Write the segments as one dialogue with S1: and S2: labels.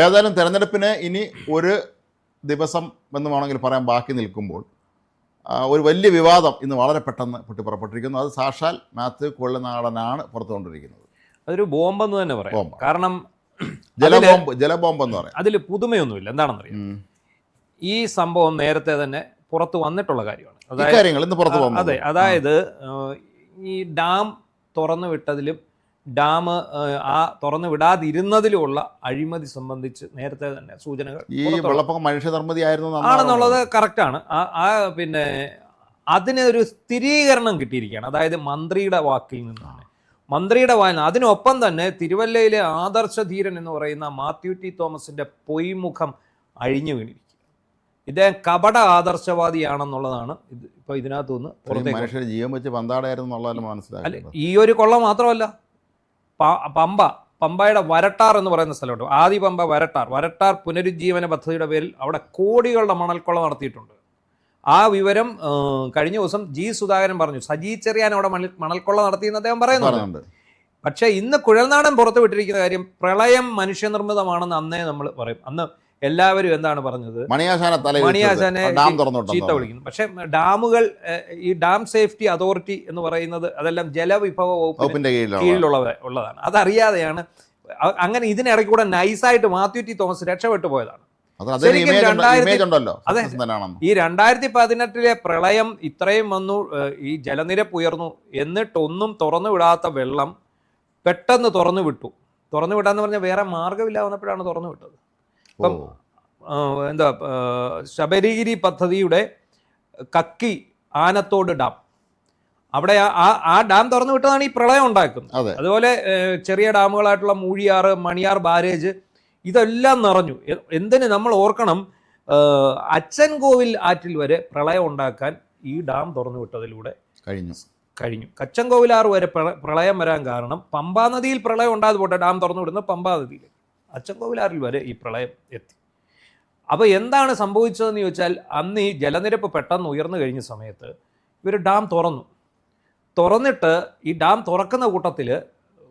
S1: ഏതായാലും തെരഞ്ഞെടുപ്പിന് ഇനി ഒരു ദിവസം എന്ന് വേണമെങ്കിൽ പറയാൻ ബാക്കി നിൽക്കുമ്പോൾ ഒരു വലിയ വിവാദം ഇന്ന് വളരെ പെട്ടെന്ന് പൊട്ടിപ്പുറപ്പെട്ടിരിക്കുന്നു. അത് സാക്ഷാൽ മാത്യു കൊള്ളുനാടനാണ് പുറത്തുകൊണ്ടിരിക്കുന്നത്.
S2: അതൊരു ബോംബെന്ന് തന്നെ പറയാം. കാരണം
S1: ജലബോംബ് എന്ന് പറയാം.
S2: അതിൽ പുതുമയൊന്നുമില്ല. എന്താണെന്നറിയാം, ഈ സംഭവം നേരത്തെ തന്നെ പുറത്തു വന്നിട്ടുള്ള കാര്യമാണ്. അതെ, അതായത് ഈ ഡാം തുറന്നു വിട്ടതിലും ഡാം തുറന്നു വിടാതിരുന്നതിലുമുള്ള അഴിമതി സംബന്ധിച്ച് നേരത്തെ തന്നെ സൂചനകൾ
S1: ഈ വെള്ളപ്പൊക്കം മനുഷ്യനിർമ്മിതി
S2: ആണെന്നുള്ളത് കറക്റ്റാണ്. പിന്നെ അതിനൊരു സ്ഥിരീകരണം കിട്ടിയിരിക്കുകയാണ്. അതായത് മന്ത്രിയുടെ വാക്കിൽ നിന്നാണ്, മന്ത്രിയുടെ വായന. അതിനൊപ്പം തന്നെ തിരുവല്ലയിലെ ആദർശധീരൻ എന്ന് പറയുന്ന മാത്യു ടി തോമസിന്റെ പൊയ്മുഖം അഴിഞ്ഞു വീണിരിക്കുക. ഇദ്ദേഹം കപട ആദർശവാദിയാണെന്നുള്ളതാണ് ഇപ്പൊ ഇതിനകത്തുനിന്ന്
S1: മനുഷ്യരുടെ ജീവൻ വെച്ച് പന്താടായിരുന്നു മനസ്സിലായി.
S2: ഈ ഒരു കൊള്ള മാത്രമല്ല, പമ്പയുടെ വരട്ടാർ എന്ന് പറയുന്ന സ്ഥലമുണ്ട്, ആദി പമ്പ വരട്ടാർ പുനരുജ്ജീവന പദ്ധതിയുടെ പേരിൽ അവിടെ കോടികളുടെ മണൽക്കൊള്ള നടത്തിയിട്ടുണ്ട്. ആ വിവരം കഴിഞ്ഞ ദിവസം ജി സുധാകരൻ പറഞ്ഞു. സജി ചെറിയാൻ അവിടെ മണൽക്കൊള്ള നടത്തിയെന്ന് അദ്ദേഹം പറയുന്നുണ്ട്. പക്ഷേ ഇന്ന് കുഴൽനാടൻ പുറത്തു വിട്ടിരിക്കുന്ന കാര്യം പ്രളയം മനുഷ്യനിർമ്മിതമാണെന്ന് അന്നേ നമ്മൾ പറയും. അന്ന് എല്ലാവരും എന്താണ് പറഞ്ഞത്, മണിയാശാനെ ചീത്ത വിളിക്കുന്നു. പക്ഷെ ഡാമുകൾ, ഈ ഡാം സേഫ്റ്റി അതോറിറ്റി എന്ന് പറയുന്നത് അതെല്ലാം ജലവിഭവ വകുപ്പിന്റെ കീഴിലുള്ളതാണ്. അതറിയാതെയാണ് അങ്ങനെ ഇതിനിടയ്ക്ക് കൂടെ നൈസായിട്ട് മാത്യു ടി തോമസ് രക്ഷപ്പെട്ടു പോയതാണ്. അതെ, ഈ 2018 പ്രളയം ഇത്രയും വന്നു, ഈ ജലനിരപ്പ് ഉയർന്നു, എന്നിട്ടൊന്നും തുറന്നു വിടാത്ത വെള്ളം പെട്ടെന്ന് തുറന്നു വിടാന്ന് പറഞ്ഞാൽ വേറെ മാർഗമില്ല വന്നപ്പോഴാണ് തുറന്നു വിട്ടത്. ഇപ്പം ശബരിഗിരി പദ്ധതിയുടെ കക്കി ആനത്തോട് ഡാം, അവിടെ ആ ഡാം തുറന്നു വിട്ടതാണ് ഈ പ്രളയം ഉണ്ടാക്കുന്നത്. അതുപോലെ ചെറിയ ഡാമുകളായിട്ടുള്ള മൂഴിയാറ്, മണിയാർ ബാരേജ്, ഇതെല്ലാം നിറഞ്ഞു. എന്തിന് നമ്മൾ ഓർക്കണം, അച്ചൻകോവിൽ ആറ്റിൽ വരെ പ്രളയം ഉണ്ടാക്കാൻ ഈ ഡാം തുറന്നു വിട്ടതിലൂടെ കഴിഞ്ഞു. കച്ചൻകോവിലാറ് വരെ പ്രളയം വരാൻ കാരണം പമ്പാ നദിയിൽ പ്രളയം ഉണ്ടായത് പോട്ടെ, ഡാം തുറന്നു വിടുന്ന പമ്പാ നദിയിൽ അച്ചൻകോവിലാറിൽ വരെ ഈ പ്രളയം എത്തി. അപ്പോൾ എന്താണ് സംഭവിച്ചതെന്ന് ചോദിച്ചാൽ, അന്ന് ഈ ജലനിരപ്പ് പെട്ടെന്ന് ഉയർന്നു കഴിഞ്ഞ സമയത്ത് ഇവർ ഡാം തുറന്നിട്ട് ഈ ഡാം തുറക്കുന്ന കൂട്ടത്തിൽ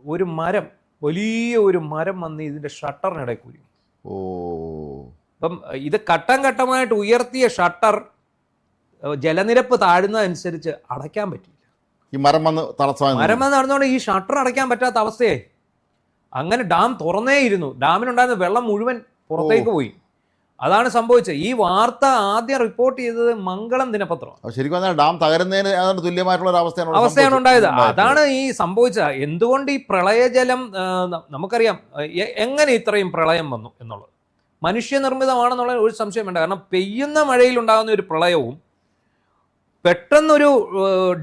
S2: ഒരു മരം, വലിയ ഒരു മരം വന്ന് ഇതിൻ്റെ ഷട്ടറിനിടയിൽ കൂടി. അപ്പം ഇത് ഘട്ടം ഘട്ടമായിട്ട് ഉയർത്തിയ ഷട്ടർ ജലനിരപ്പ് താഴുന്നതനുസരിച്ച് അടയ്ക്കാൻ പറ്റിയില്ല.
S1: ഈ മരം വന്ന്
S2: നടന്നുകൊണ്ട് ഈ ഷട്ടർ അടയ്ക്കാൻ പറ്റാത്ത അവസ്ഥയായി. അങ്ങനെ ഡാം തുറന്നേയിരുന്നു. ഡാമിനുണ്ടായിരുന്ന വെള്ളം മുഴുവൻ പുറത്തേക്ക് പോയി. അതാണ് സംഭവിച്ചത്. ഈ വാർത്ത ആദ്യം റിപ്പോർട്ട് ചെയ്തത് മംഗളം ദിനപത്രം.
S1: ശരിക്കും ഡാം തകരുന്നതിന് തുല്യമായിട്ടുള്ള ഒരു
S2: അവസ്ഥയാണ് ഉണ്ടായത്. അതാണ് ഈ സംഭവിച്ചത്. എന്തുകൊണ്ട് ഈ പ്രളയജലം, നമുക്കറിയാം എങ്ങനെ ഇത്രയും പ്രളയം വന്നു എന്നുള്ളത് മനുഷ്യനിർമ്മിതമാണെന്നുള്ള ഒരു സംശയം വേണ്ട. കാരണം പെയ്യുന്ന മഴയിൽ ഉണ്ടാകുന്ന ഒരു പ്രളയവും പെട്ടെന്നൊരു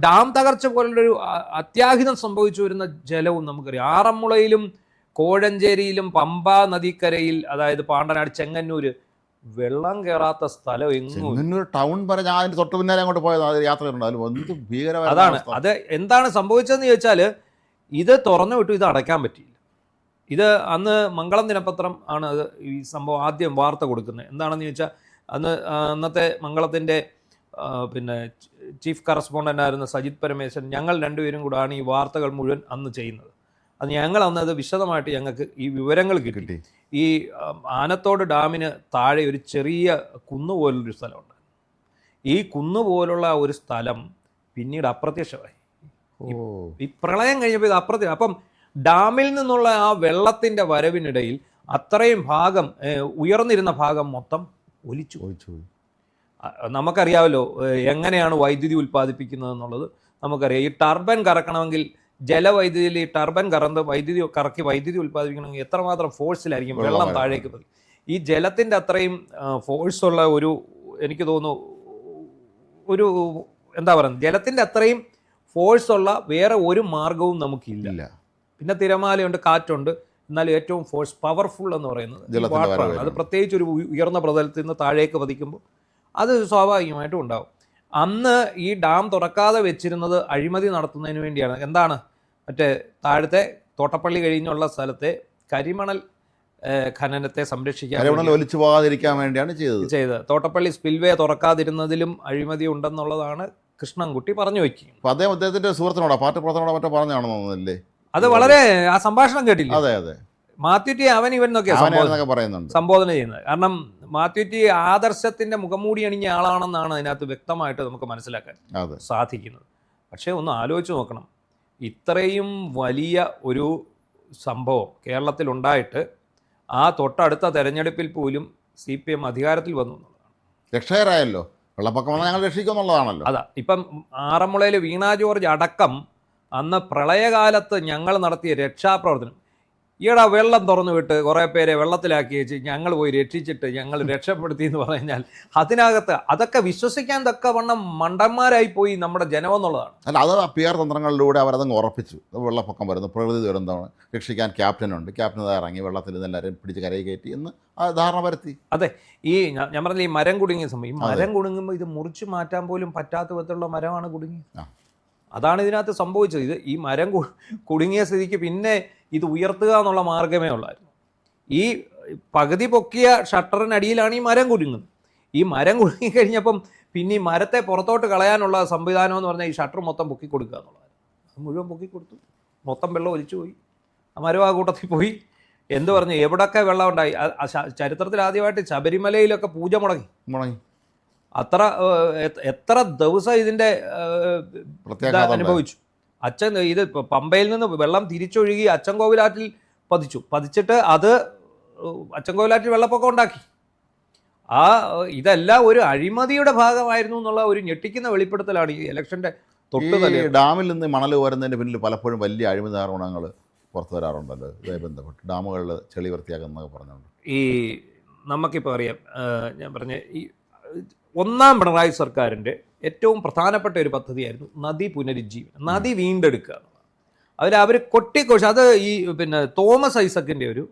S2: ഡാം തകർച്ച പോലുള്ളൊരു അത്യാഹിതം സംഭവിച്ചു വരുന്ന ജലവും നമുക്കറിയാം. ആറന്മുളയിലും കോഴഞ്ചേരിയിലും പമ്പാ നദിക്കരയിൽ, അതായത് പാണ്ടനാട്, ചെങ്ങന്നൂര് വെള്ളം കയറാത്ത സ്ഥലം എങ്ങും.
S1: ടൗൺ പറഞ്ഞ തൊട്ട് പിന്നാലെ അങ്ങോട്ട് പോയത് യാത്ര.
S2: അതാണ് അത്. എന്താണ് സംഭവിച്ചതെന്ന് ചോദിച്ചാൽ, ഇത് തുറന്നു വിട്ടു, ഇത് അടയ്ക്കാൻ പറ്റിയില്ല. ഇത് അന്ന് മംഗളം ദിനപത്രം ആണ് അത് ഈ സംഭവം ആദ്യം വാർത്ത കൊടുക്കുന്നത്. എന്താണെന്ന് ചോദിച്ചാൽ, അന്നത്തെ മംഗളത്തിൻ്റെ പിന്നെ ചീഫ് കറസ്പോണ്ടൻ്റ് ആയിരുന്ന സജിത് പരമേശ്വരൻ, ഞങ്ങൾ രണ്ടുപേരും കൂടാണ് ഈ വാർത്തകൾ മുഴുവൻ അന്ന് ചെയ്യുന്നത്. അത് ഞങ്ങൾ അന്നത് വിശദമായിട്ട് ഞങ്ങൾക്ക് ഈ വിവരങ്ങൾ കിട്ടി. ഈ ആനത്തോട് ഡാമിന് താഴെ ഒരു ചെറിയ കുന്നുപോലൊരു സ്ഥലമുണ്ട്. ഈ കുന്നുപോലുള്ള ഒരു സ്ഥലം പിന്നീട് അപ്രത്യക്ഷമായി. ഈ പ്രളയം കഴിഞ്ഞപ്പോൾ ഇത് അപ്രത്യക്ഷം. അപ്പം ഡാമിൽ നിന്നുള്ള ആ വെള്ളത്തിൻ്റെ വരവിനിടയിൽ അത്രയും ഭാഗം, ഉയർന്നിരുന്ന ഭാഗം മൊത്തം ഒലിച്ചു. നമുക്കറിയാമല്ലോ എങ്ങനെയാണ് വൈദ്യുതി ഉൽപ്പാദിപ്പിക്കുന്നത് എന്നുള്ളത് നമുക്കറിയാം. ഈ ടർബൻ കറക്കണമെങ്കിൽ, ജലവൈദ്യുതിയിൽ ഈ ടർബൻ കറക്കി വൈദ്യുതി ഉൽപ്പാദിപ്പിക്കണമെങ്കിൽ എത്രമാത്രം ഫോഴ്സിലായിരിക്കും വെള്ളം താഴേക്ക് പതി. ഈ ജലത്തിൻ്റെ അത്രയും ഫോഴ്സുള്ള എനിക്ക് തോന്നുന്നു ഒരു എന്താ പറയുന്നത്, ജലത്തിൻ്റെ അത്രയും ഫോഴ്സുള്ള വേറെ ഒരു മാർഗവും നമുക്കില്ല. പിന്നെ തിരമാലയുണ്ട്, കാറ്റുണ്ട്, എന്നാൽ ഏറ്റവും പവർഫുൾ എന്ന് പറയുന്നത് വാട്ടറാണ്. അത് പ്രത്യേകിച്ച് ഒരു ഉയർന്ന പ്രതലത്തിൽ നിന്ന് താഴേക്ക് പതിക്കുമ്പോൾ അത് സ്വാഭാവികമായിട്ടും ഉണ്ടാവും. അന്ന് ഈ ഡാം തുറക്കാതെ വെച്ചിരുന്നത് അഴിമതി നടത്തുന്നതിന് വേണ്ടിയാണ്. എന്താണ്, മറ്റേ താഴത്തെ തോട്ടപ്പള്ളി കഴിഞ്ഞുള്ള സ്ഥലത്തെ കരിമണൽ ഖനനത്തെ സംരക്ഷിക്കാൻ,
S1: ഒലിച്ചു പോകാതിരിക്കാൻ വേണ്ടിയാണ് ചെയ്തത്.
S2: തോട്ടപ്പള്ളി സ്പിൽവേ തുറക്കാതിരുന്നതിലും അഴിമതി ഉണ്ടെന്നുള്ളതാണ് കൃഷ്ണൻകുട്ടി പറഞ്ഞു വയ്ക്കും.
S1: അദ്ദേഹത്തിന്റെ സുഹൃത്തിനോടോ പാർട്ടി പ്രവർത്തനോടോ മറ്റോ പറഞ്ഞാണെന്നല്ലേ
S2: അത്? വളരെ ആ സംഭാഷണം കേട്ടില്ല.
S1: അതെ അതെ.
S2: മാത്യു ടി അവൻ ഇവൻ എന്നൊക്കെ
S1: അവനെന്നൊക്കെ പറയുന്നുണ്ട്.
S2: സംബോധന ചെയ്യുന്നത്. കാരണം മാത്യു ടി ആദർശത്തിന്റെ മുഖംമൂടി അണിഞ്ഞ ആളാണെന്നാണ് അതിനകത്ത് വ്യക്തമായിട്ട് നമുക്ക് മനസ്സിലാക്കാൻ സാധിക്കുന്നത്. പക്ഷേ ഒന്ന് ആലോചിച്ച് നോക്കണം, ഇത്രയും വലിയ ഒരു സംഭവം കേരളത്തിലുണ്ടായിട്ട് ആ തൊട്ടടുത്ത തെരഞ്ഞെടുപ്പിൽ പോലും CPM അധികാരത്തിൽ വന്നു എന്നുള്ളതാണ്.
S1: രക്ഷകരായല്ലോ, വെള്ളപ്പൊക്കം വന്നാൽ ഞങ്ങൾ രക്ഷിക്കുമെന്നുള്ളതാണല്ലോ.
S2: അതാ ഇപ്പം ആറന്മുളയിൽ വീണ ജോർജ് അടക്കം അന്ന് പ്രളയകാലത്ത് ഞങ്ങൾ നടത്തിയ രക്ഷാപ്രവർത്തനം, ഈയിടെ വെള്ളം തുറന്നു വിട്ട് കുറേ പേരെ വെള്ളത്തിലാക്കി വെച്ച് ഞങ്ങൾ പോയി രക്ഷിച്ചിട്ട് ഞങ്ങൾ രക്ഷപ്പെടുത്തി എന്ന് പറഞ്ഞാൽ അതിനകത്ത് അതൊക്കെ വിശ്വസിക്കാൻ തക്കവണ്ണം മണ്ടന്മാരായി പോയി നമ്മുടെ ജനമെന്നുള്ളതാണ്.
S1: അല്ല, അത് PR തന്ത്രങ്ങളിലൂടെ അവരതങ്ങ് ഉറപ്പിച്ചു. വെള്ളപ്പൊക്കം വരുന്നു, പ്രകൃതി ദുരന്തമാണ്, രക്ഷിക്കാൻ ക്യാപ്റ്റനുണ്ട്, ക്യാപ്റ്റൻ ഇറങ്ങി വെള്ളത്തിൽ നിന്ന് എല്ലാവരും പിടിച്ച് കരയിൽ കയറ്റി എന്ന് ആ ധാരണ വരുത്തി.
S2: അതെ, ഈ ഞാൻ പറഞ്ഞ ഈ മരം കുടുങ്ങിയ സമയം, ഈ മരം കുടുങ്ങുമ്പോൾ ഇത് മുറിച്ച് മാറ്റാൻ പോലും പറ്റാത്ത വിധത്തിലുള്ള മരമാണ് കുടുങ്ങിയത്. അതാണ് ഇതിനകത്ത് സംഭവിച്ചത്. ഇത് ഈ മരം കുടുങ്ങിയ സ്ഥിതിക്ക് പിന്നെ ഇത് ഉയർത്തുക എന്നുള്ള മാർഗമേ ഉള്ളായിരുന്നു. ഈ പകുതി പൊക്കിയ ഷട്ടറിനടിയിലാണ് ഈ മരം കുടുങ്ങുന്നത്. ഈ മരം കുടുങ്ങിക്കഴിഞ്ഞപ്പം പിന്നെ ഈ മരത്തെ പുറത്തോട്ട് കളയാനുള്ള സംവിധാനം എന്ന് പറഞ്ഞാൽ ഈ ഷട്ടർ മൊത്തം പൊക്കി കൊടുക്കുക എന്നുള്ളതായിരുന്നു. അത് മുഴുവൻ പൊക്കി കൊടുത്തു, മൊത്തം വെള്ളം ഒലിച്ചു പോയി, ആ മരം ആ കൂട്ടത്തിൽ പോയി. എന്ത് പറഞ്ഞു, എവിടെയൊക്കെ വെള്ളം ഉണ്ടായി. ചരിത്രത്തിൽ ആദ്യമായിട്ട് ശബരിമലയിലൊക്കെ പൂജ മുടങ്ങി. എത്ര ദിവസം ഇതിൻ്റെ അനുഭവിച്ചു. അച്ഛൻ ഇത് പമ്പയിൽ നിന്ന് വെള്ളം തിരിച്ചൊഴുകി അച്ചൻകോവിലാറ്റിൽ പതിച്ചിട്ട് അത് അച്ചൻകോവിലാറ്റിൽ വെള്ളപ്പൊക്കം ഉണ്ടാക്കി. ഇതെല്ലാം ഒരു അഴിമതിയുടെ ഭാഗമായിരുന്നു എന്നുള്ള ഒരു ഞെട്ടിക്കുന്ന വെളിപ്പെടുത്തലാണ് ഈ ഇലക്ഷൻ്റെ തൊട്ട് തന്നെ.
S1: ഡാമിൽ നിന്ന് മണൽ വരുന്നതിൻ്റെ പിന്നിൽ പലപ്പോഴും വലിയ അഴിമതി ആരോപണങ്ങൾ പുറത്തു വരാറുണ്ടല്ലോ ഇതുമായി ബന്ധപ്പെട്ട്, ഡാമുകളിൽ ചെളി വൃത്തിയാക്കുന്നതൊക്കെ പറഞ്ഞുകൊണ്ട്.
S2: ഈ നമുക്കിപ്പോൾ അറിയാം, ഞാൻ പറഞ്ഞ ഈ ഒന്നാം പിണറായി സർക്കാരിൻ്റെ ഏറ്റവും പ്രധാനപ്പെട്ട ഒരു പദ്ധതിയായിരുന്നു നദി പുനരുജ്ജീവനം, നദി വീണ്ടെടുക്കുക എന്നുള്ളത്. അവർ കൊട്ടിക്കൊഴിച്ച് അത് ഈ തോമസ് ഐസക്കിൻ്റെ ഒരു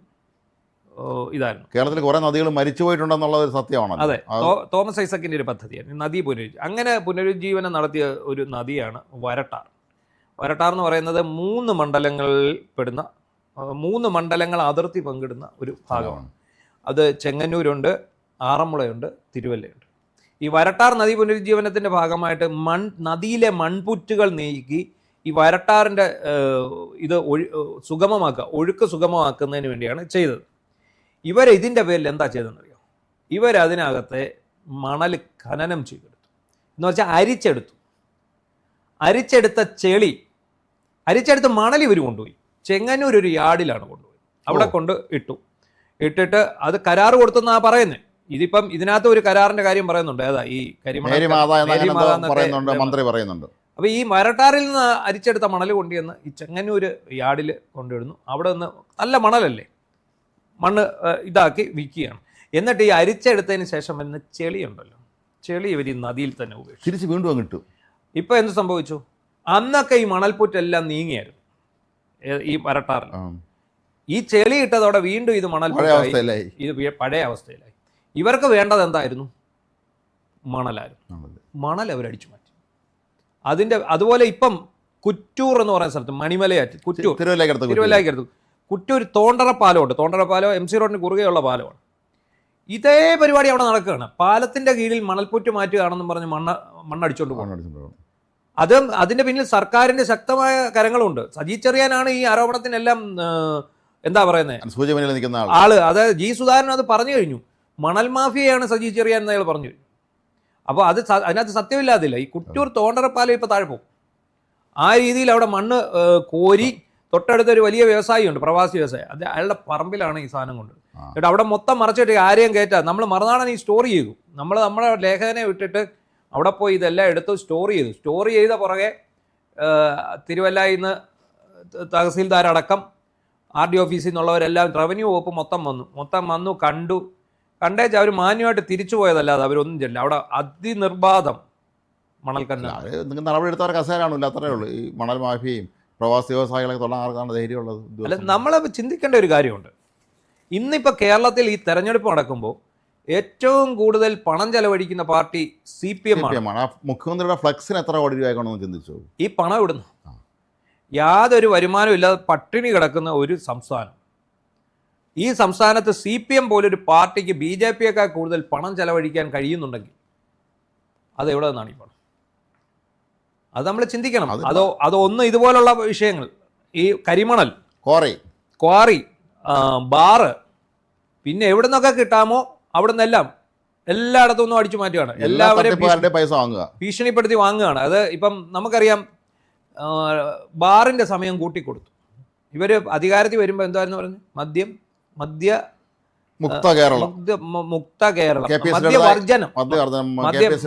S2: ഇതായിരുന്നു.
S1: കേരളത്തിൽ കുറേ നദികൾ മരിച്ചു പോയിട്ടുണ്ടെന്നുള്ള ഒരു സത്യമാണ്.
S2: അതെ, തോമസ് ഐസക്കിൻ്റെ ഒരു പദ്ധതിയായിരുന്നു നദി അങ്ങനെ പുനരുജ്ജീവനം നടത്തിയ ഒരു നദിയാണ് വരട്ടാർ. വരട്ടാർ എന്ന് പറയുന്നത് 3 മണ്ഡലങ്ങളിൽ പെടുന്ന 3 മണ്ഡലങ്ങൾ അതിർത്തി പങ്കിടുന്ന ഒരു ഭാഗമാണ്. അത് ചെങ്ങന്നൂരുണ്ട്, ആറന്മുളയുണ്ട്, തിരുവല്ലയുണ്ട്. ഈ വരട്ടാർ നദി പുനരുജ്ജീവനത്തിൻ്റെ ഭാഗമായിട്ട് നദിയിലെ മൺപുറ്റുകൾ നീക്കി ഈ വരട്ടാറിൻ്റെ ഇത് സുഗമമാക്കുക, ഒഴുക്ക് സുഗമമാക്കുന്നതിന് വേണ്ടിയാണ് ചെയ്തത്. ഇതിൻ്റെ പേരിൽ എന്താ ചെയ്തതെന്നറിയോ? ഇവരതിനകത്തെ മണൽ ഖനനം ചെയ്തെടുത്തു. എന്ന് വെച്ചാൽ അരിച്ചെടുത്ത ചെളി, അരിച്ചെടുത്ത മണൽ ഇവർ കൊണ്ടുപോയി ചെങ്ങന്നൂർ ഒരു യാർഡിലാണ് കൊണ്ടുപോയി അവിടെ കൊണ്ട് ഇട്ടിട്ട് അത് കരാർ കൊടുത്തെന്നാണ് പറയുന്നത്. ഇതിപ്പം ഇതിനകത്ത് ഒരു കരാറിന്റെ കാര്യം പറയുന്നുണ്ട്. ഏതാ ഈ
S1: മന്ത്രി പറയുന്നുണ്ട്.
S2: അപ്പോൾ ഈ വരട്ടാറിൽ നിന്ന് അരിച്ചെടുത്ത മണൽ കൊണ്ടുവന്ന് ഈ ചെങ്ങന്നൂർ യാർഡിൽ കൊണ്ടുവിടുന്നു. അവിടെ നിന്ന് നല്ല മണലല്ലേ, മണ്ണ് ഇതാക്കി വിൽക്കുകയാണ്. എന്നിട്ട് ഈ അരിച്ചെടുത്തതിന് ശേഷം വരുന്ന ചെളിയുണ്ടല്ലോ, ചെളി ഇവർ ഈ നദിയിൽ തന്നെ ഉപയോഗിച്ചു,
S1: തിരിച്ച് വീണ്ടും കിട്ടും.
S2: ഇപ്പം എന്ത് സംഭവിച്ചു? അന്നൊക്കെ ഈ മണൽപ്പുറ്റെല്ലാം നീങ്ങിയായിരുന്നു ഈ വരട്ടാറിൽ. ഈ ചെളി ഇട്ടതോടെ വീണ്ടും ഇത് മണൽപ്പുറ്റായി, ഇത് പഴയ അവസ്ഥയിലായി. ഇവർക്ക് വേണ്ടത് എന്തായിരുന്നു? മണലായിരുന്നു. മണൽ അവരടിച്ചു മാറ്റി. അതുപോലെ ഇപ്പം കുറ്റൂർ എന്ന് പറയുന്ന സ്ഥലത്ത് മണിമലയാറ്റ്, കുറ്റൂർ തിരുവല്ലയ്ക്കടുത്ത് കുറ്റൂർ തോണ്ടറ പാലമുണ്ട്. തോണ്ടറ പാലം MC റോഡിന് കുറുകെയുള്ള പാലമാണ്. ഇതേ പരിപാടി അവിടെ നടക്കുകയാണ്. പാലത്തിൻ്റെ കീഴിൽ മണൽപ്പുറ്റ് മാറ്റുകയാണെന്നും പറഞ്ഞ് മണ്ണടിച്ചുകൊണ്ട് പോകും. അതിൻ്റെ പിന്നിൽ സർക്കാരിൻ്റെ ശക്തമായ കരങ്ങളുണ്ട്. സജി ചെറിയാനാണ് ഈ ആരോപണത്തിനെല്ലാം എന്താ പറയുന്നത് ആള്. അതായത് G. സുധാകരൻ അത് പറഞ്ഞു കഴിഞ്ഞു. മണൽ മാഫിയയാണ് സജി ചെറിയാൻ എന്ന് അയാൾ പറഞ്ഞു കഴിഞ്ഞു. അപ്പോൾ അതിനകത്ത് സത്യമില്ലാതില്ല. ഈ കുറ്റൂർ തോണ്ടറപ്പാലം ഇപ്പോൾ താഴെ പോകും. ആ രീതിയിൽ അവിടെ മണ്ണ് കോരി തൊട്ടടുത്തൊരു വലിയ വ്യവസായിയുണ്ട്, പ്രവാസി വ്യവസായി. അയാളുടെ പറമ്പിലാണ് ഈ സാധനം കൊണ്ട്. എന്നിട്ട് അവിടെ മൊത്തം മറച്ചിട്ട് ആരെയും കയറ്റാം. നമ്മൾ മറുനാടൻ ഈ സ്റ്റോർ ചെയ്തു. നമ്മുടെ ലേഖകനെ വിട്ടിട്ട് അവിടെ പോയി ഇതെല്ലാം എടുത്ത് സ്റ്റോർ ചെയ്ത പുറകെ തിരുവല്ലയിൽ നിന്ന് തഹസീൽദാരടക്കം RD ഓഫീസിൽ നിന്നുള്ളവരെല്ലാം റവന്യൂ വകുപ്പ് മൊത്തം വന്നു കണ്ടേച്ച് അവർ മാന്യമായിട്ട് തിരിച്ചു പോയതല്ലാതെ അവരൊന്നും ചെല്ലില്ല. അവിടെ അതിനിർബാധം മണൽ
S1: നിങ്ങൾക്ക് നടപടിയെടുത്തവർ കസേരാണില്ല, അത്രയേ ഉള്ളൂ. ഈ മണൽ മാഫിയയും പ്രവാസി വ്യവസായികളൊക്കെ തൊള്ളാൻ ആർക്കാണ് ധൈര്യമുള്ളത്?
S2: അല്ല, നമ്മൾ ചിന്തിക്കേണ്ട ഒരു കാര്യമുണ്ട്. ഇന്നിപ്പോൾ കേരളത്തിൽ ഈ തെരഞ്ഞെടുപ്പ് നടക്കുമ്പോൾ ഏറ്റവും കൂടുതൽ പണം ചെലവഴിക്കുന്ന പാർട്ടി CPM ആണ്.
S1: മുഖ്യമന്ത്രിയുടെ ഫ്ലക്സിന് എത്ര കോടി രൂപയാക്കണമെന്ന് ചിന്തിച്ചു.
S2: ഈ പണം ഇടുന്നു യാതൊരു വരുമാനവും ഇല്ലാതെ പട്ടിണി കിടക്കുന്ന ഒരു സംസ്ഥാനം. ഈ സംസ്ഥാനത്ത് CPM പോലൊരു പാർട്ടിക്ക് BJPയേക്കാൾ കൂടുതൽ പണം ചെലവഴിക്കാൻ കഴിയുന്നുണ്ടെങ്കിൽ അതെവിടെ നിന്നാണ് ഈ പണം? അത് നമ്മൾ ചിന്തിക്കണം. അതോ ഒന്ന് ഇതുപോലുള്ള വിഷയങ്ങൾ, ഈ കരിമണൽ ക്വാറി, ബാറ് പിന്നെ എവിടെ നിന്നൊക്കെ കിട്ടാമോ അവിടെ നിന്നെല്ലാം എല്ലായിടത്തു നിന്നും അടിച്ചു മാറ്റുകയാണ്. എല്ലാവരും
S1: പൈസ വാങ്ങുക,
S2: ഭീഷണിപ്പെടുത്തി വാങ്ങുകയാണ്. അത് ഇപ്പം നമുക്കറിയാം, ബാറിൻ്റെ സമയം കൂട്ടിക്കൊടുത്തു. ഇവർ അധികാരത്തിൽ വരുമ്പോൾ എന്തായിരുന്നു പറഞ്ഞത്?
S1: മുക്ത കേരളം,
S2: മുക്ത കേരളം, മദ്യവർജനം,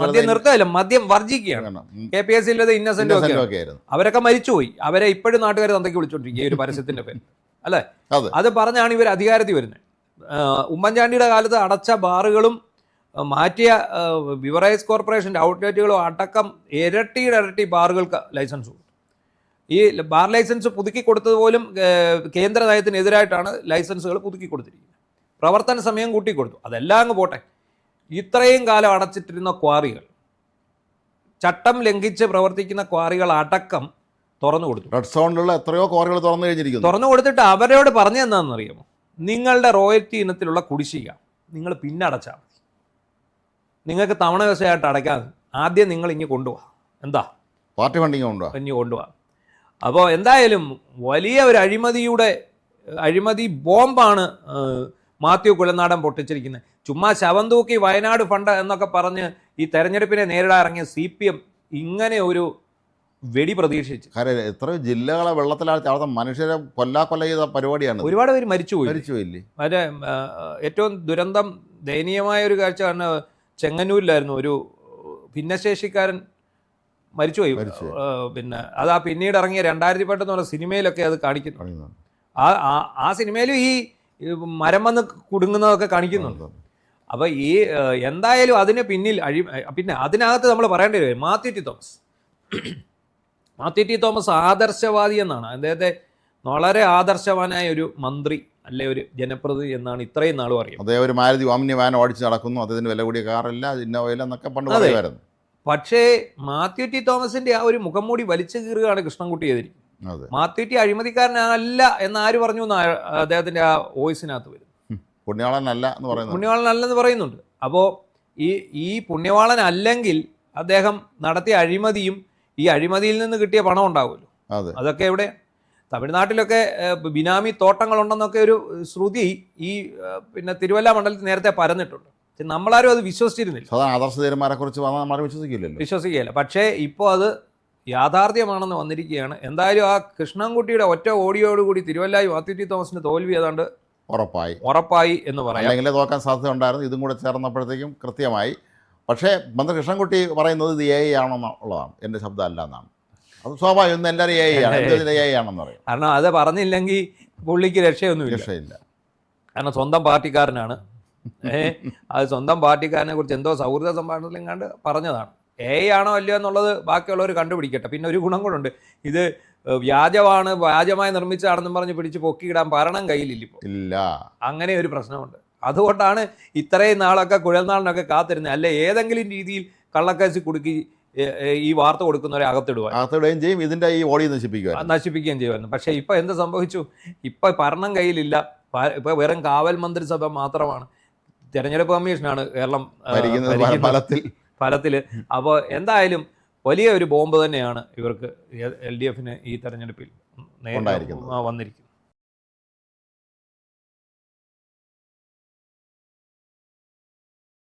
S2: മദ്യം നിർത്തല്ല, മദ്യം വർജിക്കുകയാണ്. KPSC ഇന്നസെന്റ് ഒക്കെ അവരൊക്കെ മരിച്ചുപോയി. അവരെ ഇപ്പോഴും നാട്ടുകാർ തന്തയ്ക്ക് വിളിച്ചോണ്ടിരിക്കുക ഒരു പരസ്യത്തിന്റെ പേര്, അല്ലേ? അത് പറഞ്ഞാണ് ഇവർ അധികാരത്തിൽ വരുന്നത്. ഉമ്മൻചാണ്ടിയുടെ കാലത്ത് അടച്ച ബാറുകളും മാറ്റിയ ബിവറേജ് കോർപ്പറേഷൻ്റെ ഔട്ട്ലെറ്റുകളും അടക്കം ഇരട്ടി ബാറുകൾക്ക് ലൈസൻസ് കൊടുത്തു. ഈ ബാർ ലൈസൻസ് പുതുക്കി കൊടുത്തത് പോലും കേന്ദ്ര നയത്തിനെതിരായിട്ടാണ് ലൈസൻസുകൾ പുതുക്കി കൊടുത്തിരിക്കുന്നത്. പ്രവർത്തന സമയം കൂട്ടിക്കൊടുത്തു. അതെല്ലാം അങ്ങ് പോട്ടെ, ഇത്രയും കാലം അടച്ചിട്ടിരുന്ന ക്വാറികൾ, ചട്ടം ലംഘിച്ച് പ്രവർത്തിക്കുന്ന ക്വാറികൾ അടക്കം തുറന്നു കൊടുത്തു.
S1: റെഡ് സോണിലുള്ള എത്രയോ ക്വാറികൾ തുറന്നു കഴിഞ്ഞിരിക്കുന്നു.
S2: തുറന്നു കൊടുത്തിട്ട് അവരോട് പറഞ്ഞെന്താണെന്ന് അറിയാമോ? നിങ്ങളുടെ റോയൽറ്റി ഇനത്തിലുള്ള കുടിശ്ശിക നിങ്ങൾ പിന്നെ അടച്ചാൽ മതി, നിങ്ങൾക്ക് തവണ വ്യവസായമായിട്ട് അടയ്ക്കാതെ ആദ്യം നിങ്ങൾ ഇനി കൊണ്ടുപോകാം. എന്താ
S1: പാർട്ടി ഫണ്ടിങ് കൊണ്ടുപോകാം.
S2: അപ്പോൾ എന്തായാലും വലിയ ഒരു അഴിമതി ബോംബാണ് മാത്യു കുഴൽനാടൻ പൊട്ടിച്ചിരിക്കുന്നത്. ചുമ്മാ ശവം തൂക്കി വയനാട് ഫണ്ട് എന്നൊക്കെ പറഞ്ഞ് ഈ തെരഞ്ഞെടുപ്പിനെ നേരിടാൻ ഇറങ്ങിയ CPM ഇങ്ങനെ ഒരു വെടി പ്രതീക്ഷിച്ചു.
S1: കാര്യം എത്രയോ ജില്ലകളെ വെള്ളത്തിലാഴ്ച അവിടുത്തെ മനുഷ്യരെ കൊല്ല ചെയ്ത പരിപാടിയാണ്.
S2: ഒരുപാട് പേര് മരിച്ചുപോയില്ലേ? മറ്റേ ഏറ്റവും ദയനീയമായ ഒരു കാഴ്ച ചെങ്ങന്നൂരിലായിരുന്നു. ഒരു ഭിന്നശേഷിക്കാരൻ മരിച്ചുപോയി. പിന്നെ അതാ പിന്നീട് ഇറങ്ങിയ 2010 എന്ന് പറഞ്ഞ സിനിമയിലൊക്കെ അത് കാണിക്കുന്നു. ആ സിനിമയിലും ഈ മരം വന്ന് കുടുങ്ങുന്നതൊക്കെ കാണിക്കുന്നുണ്ട്. അപ്പോൾ ഈ എന്തായാലും അതിന് പിന്നിൽ പിന്നെ അതിനകത്ത് നമ്മൾ പറയേണ്ടി വരും മാത്യു ടി തോമസ് ആദർശവാദി എന്നാണ്. അദ്ദേഹത്തെ വളരെ ആദർശവാനായ ഒരു മന്ത്രി അല്ലെ ഒരു ജനപ്രതിനിധി എന്നാണ് ഇത്രയും നാളും അറിയാം.
S1: അതേ ഒരു മാരുതി ഓമ്നി വാൻ ഓടിച്ച് നടക്കുന്നു, അദ്ദേഹത്തിന് വില കൂടിയ കാറില്ല, ഇന്നോവയില്ല എന്നൊക്കെ പണ്ട് പറയുമായിരുന്നു.
S2: പക്ഷേ മാത്യു ടി തോമസിന്റെ ആ ഒരു മുഖംമൂടി വലിച്ചു കീറുകയാണ് കൃഷ്ണൻകുട്ടി ചെയ്തിരിക്കുന്നത്. മാത്യു ടി അഴിമതിക്കാരനല്ല എന്ന് ആര് പറഞ്ഞു എന്ന് അദ്ദേഹത്തിന്റെ ആ വോയിസിനകത്ത് വരും. പുണ്യവാളനല്ലെന്ന് പറയുന്നുണ്ട്. അപ്പോൾ ഈ പുണ്യവാളൻ അല്ലെങ്കിൽ അദ്ദേഹം നടത്തിയ അഴിമതിയും ഈ അഴിമതിയിൽ നിന്ന് കിട്ടിയ പണം ഉണ്ടാവുമല്ലോ, അതൊക്കെ എവിടെ? തമിഴ്നാട്ടിലൊക്കെ ബിനാമി തോട്ടങ്ങളുണ്ടെന്നൊക്കെ ഒരു ശ്രുതി ഈ പിന്നെ തിരുവല്ല മണ്ഡലത്തിൽ നേരത്തെ പരന്നിട്ടുണ്ട്. നമ്മളാരും അത് വിശ്വസിച്ചിരുന്നില്ല. വിശ്വസിക്കുകയില്ല. പക്ഷേ ഇപ്പോൾ അത് യാഥാർത്ഥ്യമാണെന്ന് വന്നിരിക്കുകയാണ്. എന്തായാലും ആ കൃഷ്ണൻകുട്ടിയുടെ ഒറ്റ ഓടിയോടുകൂടി തിരുവല്ലായി മാത്യു ടി തോമസിന് തോൽവി ഏതാണ്ട് ഉറപ്പായി എന്ന് പറയാം.
S1: അല്ലെങ്കിൽ തോക്കാൻ സാധ്യത ഉണ്ടായിരുന്നു. ഇതും കൂടെ ചേർന്നപ്പോഴത്തേക്കും കൃത്യമായി. പക്ഷേ മന്ത്രി കൃഷ്ണൻകുട്ടി പറയുന്നത് ഇത് AI ആണെന്നുള്ളതാണ്, എൻ്റെ ശബ്ദം അല്ല എന്നാണ്. അത് സ്വാഭാവികം, ഒന്നും എല്ലാവരും AI ആണെന്ന് പറയും.
S2: കാരണം അത് പറഞ്ഞില്ലെങ്കിൽ പുള്ളിക്ക് രക്ഷയില്ല. കാരണം സ്വന്തം പാർട്ടിക്കാരനാണ്. അത് സ്വന്തം പാർട്ടിക്കാരനെ കുറിച്ച് എന്തോ സൗഹൃദ സംഭാഷണത്തിലും കണ്ട് പറഞ്ഞതാണ്. AI ആണോ അല്ലയോ എന്നുള്ളത് ബാക്കിയുള്ളവർ കണ്ടുപിടിക്കട്ടെ. പിന്നെ ഒരു ഗുണം കൂടെ ഉണ്ട്, ഇത് വ്യാജമായി നിർമ്മിച്ചതാണെന്നും പറഞ്ഞ് പിടിച്ച് പൊക്കിയിടാൻ ഭരണം കയ്യിലില്ല. അങ്ങനെ ഒരു പ്രശ്നമുണ്ട്. അതുകൊണ്ടാണ് ഇത്രയും നാളൊക്കെ കുഴൽനാളിനൊക്കെ കാത്തിരുന്നത്. അല്ലെ ഏതെങ്കിലും രീതിയിൽ കള്ളക്കേസ് കുടുക്കി ഈ വാർത്ത കൊടുക്കുന്നവരെ അകത്തിടുകയും
S1: ചെയ്യും, ഇതിന്റെ ഈ ഓടി
S2: നശിപ്പിക്കുകയും ചെയ്യുമായിരുന്നു. പക്ഷേ ഇപ്പൊ എന്ത് സംഭവിച്ചു? ഇപ്പൊ ഭരണം കയ്യിലില്ല. ഇപ്പൊ വെറും കാവൽ മന്ത്രിസഭ മാത്രമാണ്. തെരഞ്ഞെടുപ്പ് കമ്മീഷനാണ് കേരളം ഫലത്തിൽ. അപ്പോൾ എന്തായാലും വലിയ ഒരു ബോംബ് തന്നെയാണ് ഇവർക്ക് LDF ഈ തെരഞ്ഞെടുപ്പിൽ വന്നിരിക്കുന്നത്.